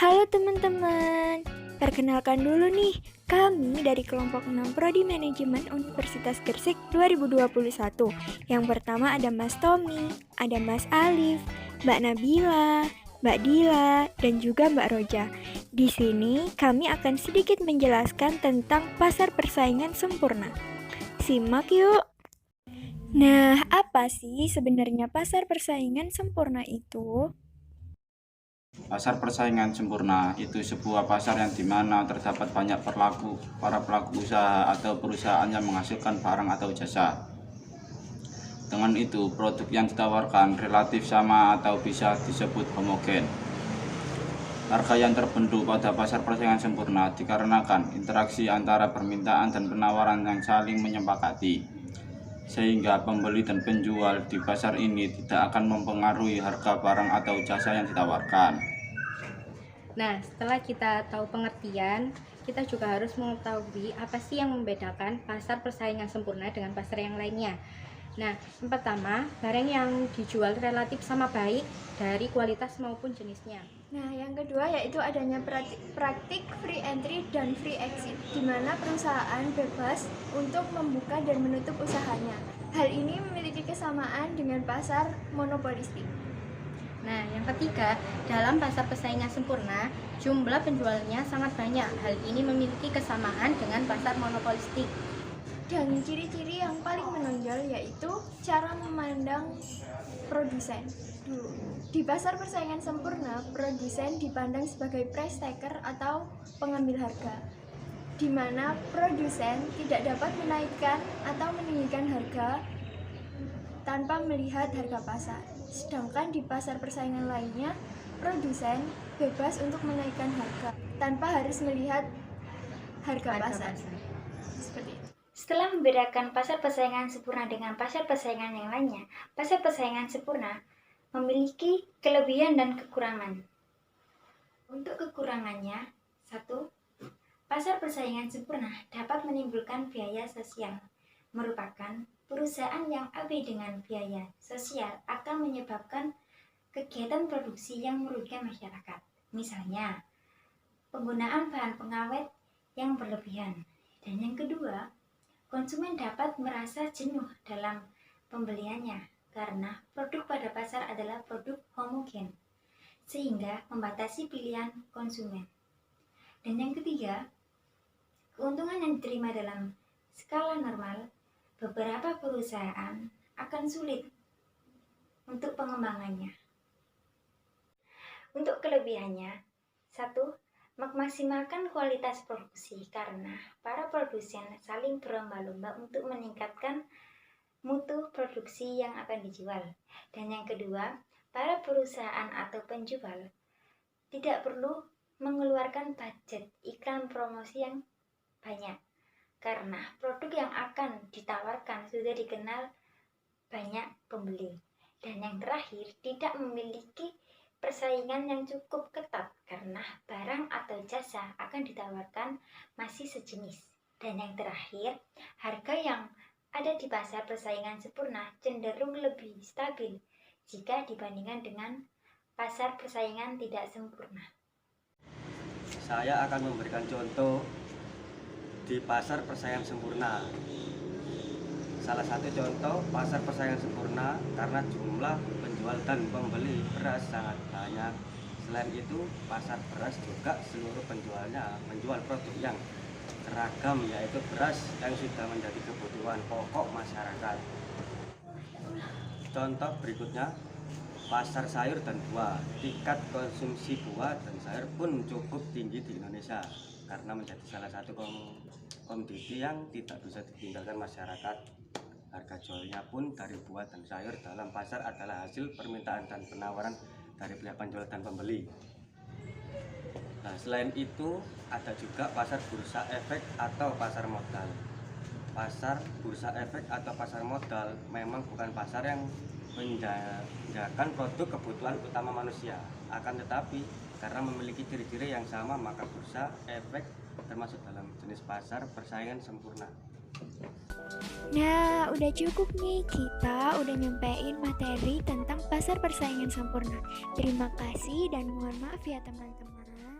Halo teman-teman, perkenalkan dulu nih, kami dari kelompok 6 Prodi Manajemen Universitas Gresik 2021. Yang pertama ada Mas Tommy, ada Mas Alif, Mbak Nabila, Mbak Dila, dan juga Mbak Roja. Di sini kami akan sedikit menjelaskan tentang pasar persaingan sempurna. Simak yuk! Nah, apa sih sebenarnya pasar persaingan sempurna itu? Pasar persaingan sempurna itu sebuah pasar yang dimana terdapat banyak para pelaku usaha atau perusahaan yang menghasilkan barang atau jasa. Dengan itu, produk yang ditawarkan relatif sama atau bisa disebut homogen. Harga yang terbentuk pada pasar persaingan sempurna dikarenakan interaksi antara permintaan dan penawaran yang saling menyepakati, sehingga pembeli dan penjual di pasar ini tidak akan mempengaruhi harga barang atau jasa yang ditawarkan. Nah, setelah kita tahu pengertian, kita juga harus mengetahui apa sih yang membedakan pasar persaingan sempurna dengan pasar yang lainnya. Nah, yang pertama, barang yang dijual relatif sama baik dari kualitas maupun jenisnya. Nah, yang kedua yaitu adanya praktik free entry dan free exit, di mana perusahaan bebas untuk membuka dan menutup usahanya. Hal ini memiliki kesamaan dengan pasar monopolistik. Nah, yang ketiga, dalam pasar persaingan sempurna, jumlah penjualnya sangat banyak. Hal ini memiliki kesamaan dengan pasar monopolistik. Dan ciri-ciri yang paling menonjol yaitu cara memandang produsen. Di pasar persaingan sempurna, produsen dipandang sebagai price taker atau pengambil harga, di mana produsen tidak dapat menaikkan atau meninggikan harga tanpa melihat harga pasar. Sedangkan di pasar persaingan lainnya, produsen bebas untuk menaikkan harga tanpa harus melihat harga pasar. Seperti itu. Setelah membedakan pasar persaingan sempurna dengan pasar persaingan yang lainnya, pasar persaingan sempurna memiliki kelebihan dan kekurangan. Untuk kekurangannya, 1. Pasar persaingan sempurna dapat menimbulkan biaya sosial, merupakan perusahaan yang abai dengan biaya sosial akan menyebabkan kegiatan produksi yang merugikan masyarakat. Misalnya, penggunaan bahan pengawet yang berlebihan. Dan yang kedua, konsumen dapat merasa jenuh dalam pembeliannya karena produk pada pasar adalah produk homogen, sehingga membatasi pilihan konsumen. Dan yang ketiga, keuntungan yang diterima dalam skala normal, beberapa perusahaan akan sulit untuk pengembangannya. Untuk kelebihannya, 1. Memaksimalkan kualitas produksi karena para produsen saling berlomba-lomba untuk meningkatkan mutu produksi yang akan dijual. Dan yang kedua, para perusahaan atau penjual tidak perlu mengeluarkan budget iklan promosi yang banyak karena produk yang akan ditawarkan sudah dikenal banyak pembeli. Dan yang terakhir, tidak memiliki persaingan yang cukup ketat karena barang atau jasa akan ditawarkan masih sejenis. Dan yang terakhir, harga yang ada di pasar persaingan sempurna cenderung lebih stabil jika dibandingkan dengan pasar persaingan tidak sempurna. Saya akan memberikan contoh di pasar persaingan sempurna. Salah satu contoh pasar persaingan sempurna karena jumlah penjual dan pembeli beras sangat banyak. Selain itu, pasar beras juga seluruh penjualnya menjual produk yang beragam, yaitu beras yang sudah menjadi kebutuhan pokok masyarakat. Contoh berikutnya, pasar sayur dan buah. Tingkat konsumsi buah dan sayur pun cukup tinggi di Indonesia karena menjadi salah satu komoditi yang tidak bisa ditinggalkan masyarakat. Harga jualnya pun dari buah dan sayur dalam pasar adalah hasil permintaan dan penawaran dari pihak penjual dan pembeli. Nah, selain itu ada juga pasar bursa efek atau pasar modal. Pasar bursa efek atau pasar modal memang bukan pasar yang menjajakan produk kebutuhan utama manusia. Akan tetapi karena memiliki ciri-ciri yang sama, maka bursa efek termasuk dalam jenis pasar persaingan sempurna. Nah, udah cukup nih, kita udah nyampein materi tentang pasar persaingan sempurna. Terima kasih dan mohon maaf ya teman-teman.